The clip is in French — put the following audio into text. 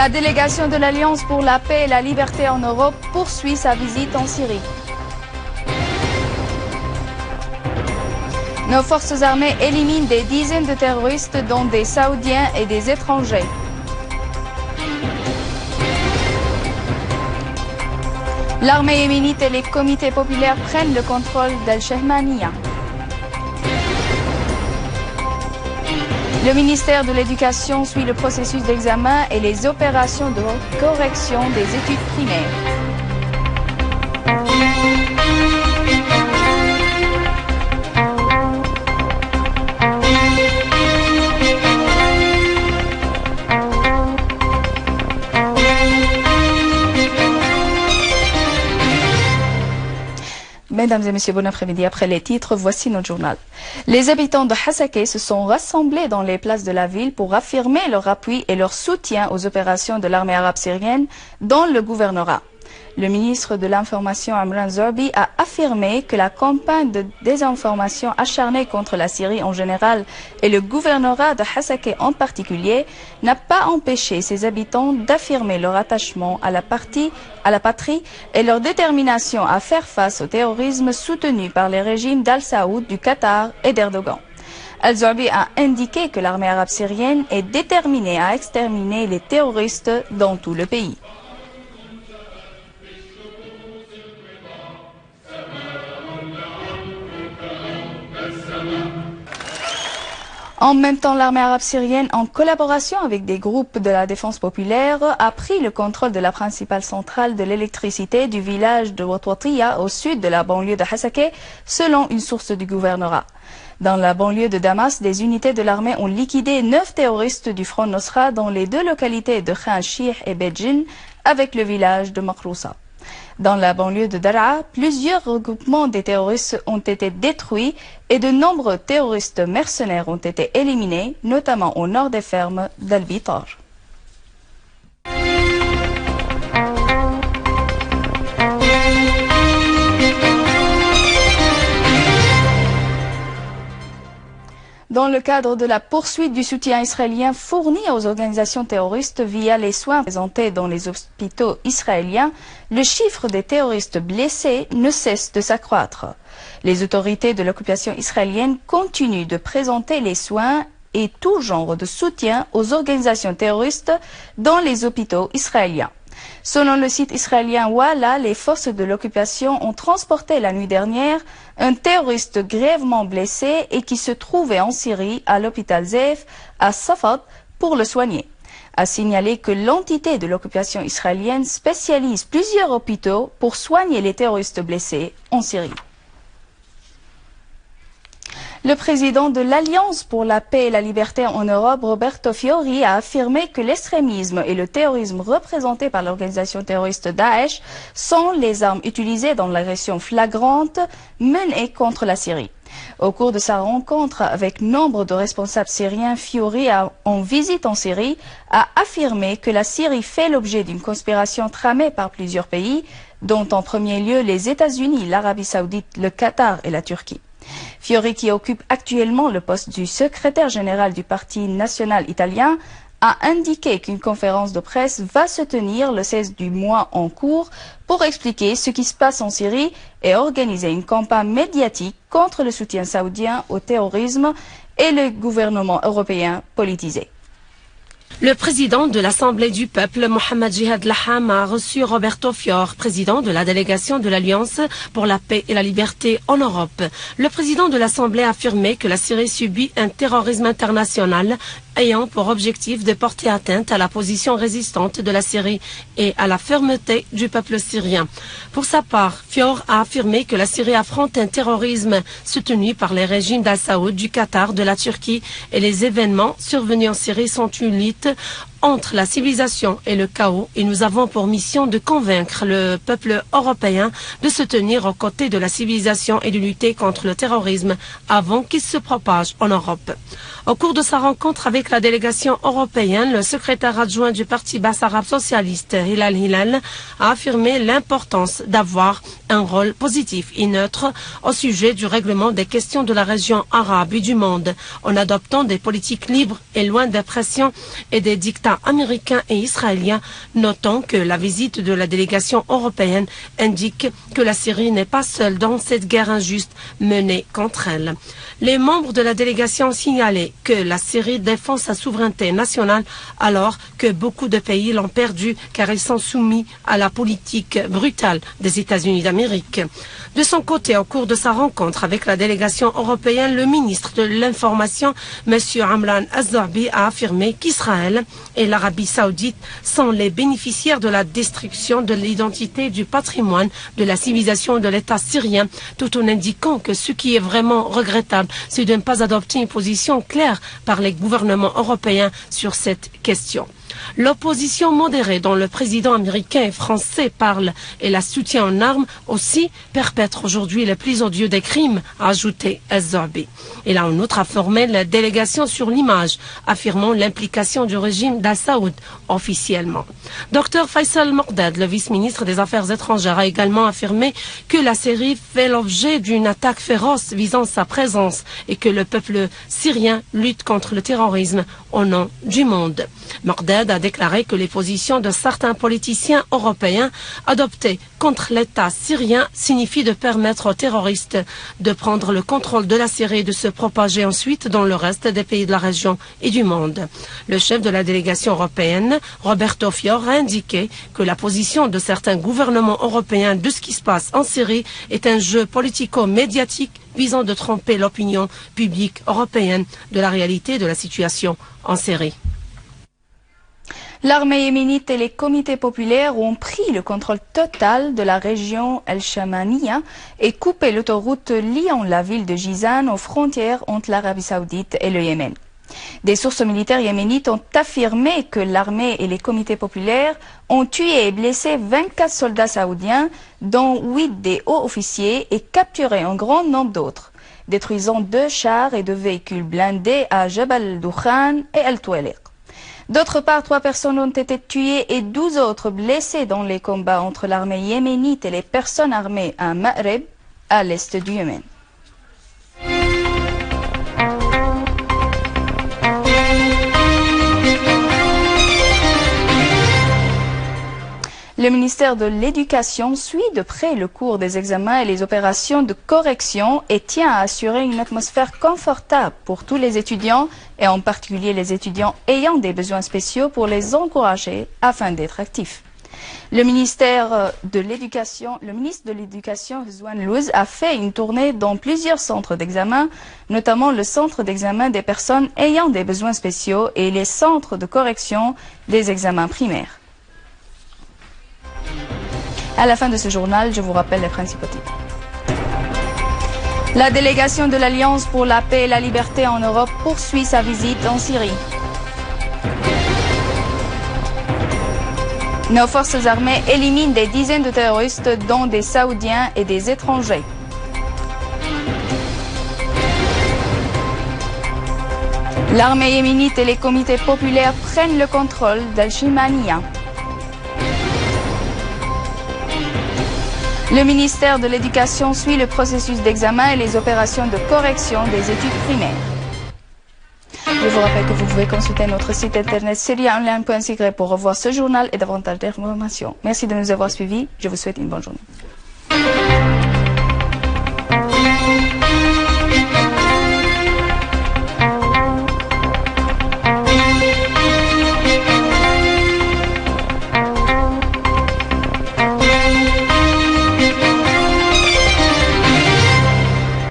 La délégation de l'Alliance pour la paix et la liberté en Europe poursuit sa visite en Syrie. Nos forces armées éliminent des dizaines de terroristes, dont des Saoudiens et des étrangers. L'armée yéménite et les comités populaires prennent le contrôle d'Al-Shahmaniya. Le ministère de l'Éducation suit le processus d'examen et les opérations de correction des études primaires. Mesdames et messieurs, bon après-midi. Après les titres, voici notre journal. Les habitants de Hasakeh se sont rassemblés dans les places de la ville pour affirmer leur appui et leur soutien aux opérations de l'armée arabe syrienne dans le gouvernorat. Le ministre de l'Information Amran Zorbi a affirmé que la campagne de désinformation acharnée contre la Syrie en général et le gouvernorat de Hasakeh en particulier n'a pas empêché ses habitants d'affirmer leur attachement à la patrie et leur détermination à faire face au terrorisme soutenu par les régimes d'Al-Saoud, du Qatar et d'Erdogan. Al-Zorbi a indiqué que l'armée arabe syrienne est déterminée à exterminer les terroristes dans tout le pays. En même temps, l'armée arabe syrienne, en collaboration avec des groupes de la défense populaire, a pris le contrôle de la principale centrale de l'électricité du village de Watwatiya au sud de la banlieue de Hasakeh, selon une source du gouvernorat. Dans la banlieue de Damas, des unités de l'armée ont liquidé 9 terroristes du Front Nosra dans les 2 localités de Khan Shih et Bedjin, avec le village de Makroussa. Dans la banlieue de Daraa, plusieurs regroupements des terroristes ont été détruits et de nombreux terroristes mercenaires ont été éliminés, notamment au nord des fermes d'Al-Bitar. Dans le cadre de la poursuite du soutien israélien fourni aux organisations terroristes via les soins présentés dans les hôpitaux israéliens, le chiffre des terroristes blessés ne cesse de s'accroître. Les autorités de l'occupation israélienne continuent de présenter les soins et tout genre de soutien aux organisations terroristes dans les hôpitaux israéliens. Selon le site israélien Walla, les forces de l'occupation ont transporté la nuit dernière un terroriste grièvement blessé et qui se trouvait en Syrie à l'hôpital Zeif à Safad pour le soigner. A signalé que l'entité de l'occupation israélienne spécialise plusieurs hôpitaux pour soigner les terroristes blessés en Syrie. Le président de l'Alliance pour la paix et la liberté en Europe, Roberto Fiori, a affirmé que l'extrémisme et le terrorisme représentés par l'organisation terroriste Daesh sont les armes utilisées dans l'agression flagrante menée contre la Syrie. Au cours de sa rencontre avec nombre de responsables syriens, Fiori, en visite en Syrie, a affirmé que la Syrie fait l'objet d'une conspiration tramée par plusieurs pays, dont en premier lieu les États-Unis, l'Arabie saoudite, le Qatar et la Turquie. Fiori, qui occupe actuellement le poste du secrétaire général du Parti national italien, a indiqué qu'une conférence de presse va se tenir le 16 du mois en cours pour expliquer ce qui se passe en Syrie et organiser une campagne médiatique contre le soutien saoudien au terrorisme et le gouvernement européen politisé. Le président de l'Assemblée du peuple, Mohamed Jihad Laham, a reçu Roberto Fior, président de la délégation de l'Alliance pour la paix et la liberté en Europe. Le président de l'Assemblée a affirmé que la Syrie subit un terrorisme international ayant pour objectif de porter atteinte à la position résistante de la Syrie et à la fermeté du peuple syrien. Pour sa part, Fior a affirmé que la Syrie affronte un terrorisme soutenu par les régimes d'Al-Saoud, du Qatar, de la Turquie et les événements survenus en Syrie sont une lutte entre la civilisation et le chaos et nous avons pour mission de convaincre le peuple européen de se tenir aux côtés de la civilisation et de lutter contre le terrorisme avant qu'il se propage en Europe. Au cours de sa rencontre avec la délégation européenne, le secrétaire adjoint du Parti basse arabe socialiste, Hilal Hilal, a affirmé l'importance d'avoir un rôle positif et neutre au sujet du règlement des questions de la région arabe et du monde, en adoptant des politiques libres et loin des pressions et des dictats États américains et israéliens, notant que la visite de la délégation européenne indique que la Syrie n'est pas seule dans cette guerre injuste menée contre elle. Les membres de la délégation ont signalé que la Syrie défend sa souveraineté nationale alors que beaucoup de pays l'ont perdue car ils sont soumis à la politique brutale des États-Unis d'Amérique. De son côté, au cours de sa rencontre avec la délégation européenne, le ministre de l'Information, M. Amran Az-Zarbi, a affirmé qu'Israël et l'Arabie saoudite sont les bénéficiaires de la destruction de l'identité du patrimoine de la civilisation de l'État syrien, tout en indiquant que ce qui est vraiment regrettable, c'est de ne pas adopter une position claire par les gouvernements européens sur cette question. L'opposition modérée dont le président américain et français parle et la soutient en armes aussi perpètre aujourd'hui les plus odieux des crimes, a ajouté Az-Zarbi. Il a en outre informé la délégation sur l'image, affirmant l'implication du régime d'Al-Saoud officiellement. Dr Faisal Mordad, le vice-ministre des Affaires étrangères, a également affirmé que la Syrie fait l'objet d'une attaque féroce visant sa présence et que le peuple syrien lutte contre le terrorisme au nom du monde. Mordad a déclaré que les positions de certains politiciens européens adoptées contre l'État syrien signifient de permettre aux terroristes de prendre le contrôle de la Syrie et de se propager ensuite dans le reste des pays de la région et du monde. Le chef de la délégation européenne, Roberto Fior, a indiqué que la position de certains gouvernements européens de ce qui se passe en Syrie est un jeu politico-médiatique visant de tromper l'opinion publique européenne de la réalité de la situation en Syrie. L'armée yéménite et les comités populaires ont pris le contrôle total de la région El-Shamaniya et coupé l'autoroute liant la ville de Jizan aux frontières entre l'Arabie saoudite et le Yémen. Des sources militaires yéménites ont affirmé que l'armée et les comités populaires ont tué et blessé 24 soldats saoudiens, dont 8 des hauts officiers, et capturé un grand nombre d'autres, détruisant 2 chars et 2 véhicules blindés à Jabal al-Dukhan et Al-Tuwaliq. D'autre part, 3 personnes ont été tuées et 12 autres blessées dans les combats entre l'armée yéménite et les personnes armées à Ma'rib, à l'est du Yémen. Le ministère de l'Éducation suit de près le cours des examens et les opérations de correction et tient à assurer une atmosphère confortable pour tous les étudiants et en particulier les étudiants ayant des besoins spéciaux pour les encourager afin d'être actifs. Le ministre de l'Éducation, Rizwan Louz, a fait une tournée dans plusieurs centres d'examen, notamment le centre d'examen des personnes ayant des besoins spéciaux et les centres de correction des examens primaires. À la fin de ce journal, je vous rappelle les principaux titres. La délégation de l'Alliance pour la paix et la liberté en Europe poursuit sa visite en Syrie. Nos forces armées éliminent des dizaines de terroristes, dont des Saoudiens et des étrangers. L'armée yéménite et les comités populaires prennent le contrôle d'Al-Shamaniya. Le ministère de l'Éducation suit le processus d'examen et les opérations de correction des études primaires. Je vous rappelle que vous pouvez consulter notre site internet syriaonline.cy pour revoir ce journal et davantage d'informations. Merci de nous avoir suivis. Je vous souhaite une bonne journée.